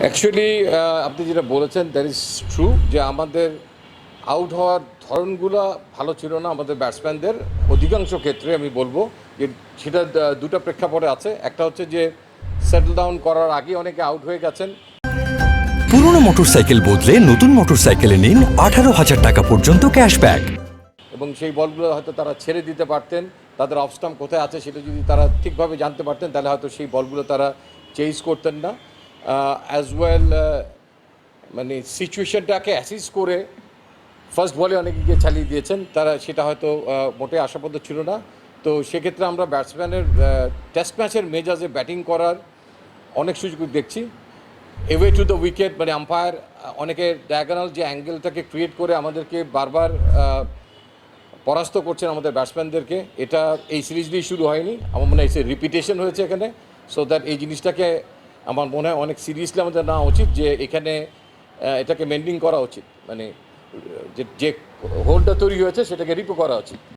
Actually আপনি যেটা বলেছেন দ্যাট ইজ ট্রু যে আমাদের আউট হওয়ার ধরনগুলো ভালো ছিল না আমাদের ব্যাটসম্যানদের অধিকাংশ ক্ষেত্রে আমি বলবো যে সেটা দুটো প্রেক্ষাপটে আছে। একটা হচ্ছে যে সেটেল ডাউন করার আগে অনেকে আউট হয়ে গেছেন। পুরনো মোটরসাইকেল বদলে নতুন মোটরসাইকেলে নিন 18,000 টাকা পর্যন্ত ক্যাশব্যাক। এবং সেই বলগুলো হয়তো তারা ছেড়ে দিতে পারতেন, তাদের অফ স্টাম্প কোথায় আছে সেটা যদি তারা ঠিকভাবে জানতে পারতেন তাহলে হয়তো সেই বলগুলো তারা চেঞ্জ করতেন না। অ্যাজ ওয়েল মানে সিচুয়েশনটাকে অ্যাসিস করে ফার্স্ট বলে অনেকে গিয়ে চালিয়ে দিয়েছেন, তারা সেটা হয়তো মোটেই আশাপ্রদ ছিল না। তো সেক্ষেত্রে আমরা ব্যাটসম্যানের টেস্ট ম্যাচের মেজাজে ব্যাটিং করার অনেক সুযোগ দেখছি। এওয়ে টু দ্য উইকেট মানে আম্পায়ার অনেকে ডায়াগোনাল যে অ্যাঙ্গেলটাকে ক্রিয়েট করে আমাদেরকে বারবার পরাস্ত করছেন আমাদের ব্যাটসম্যানদেরকে। এটা এই সিরিজ দিয়েই শুরু হয়নি, আমার মনে হয় এসে রিপিটেশন হয়েছে এখানে। সো দ্যাট এই জিনিসটাকে আমার মনে হয় অনেক সিরিয়াসলি আমাদের নেওয়া উচিত যে এখানে এটাকে মেনটেন করা উচিত, মানে যে হোলটা তৈরি হয়েছে সেটাকে রিপো করা উচিত।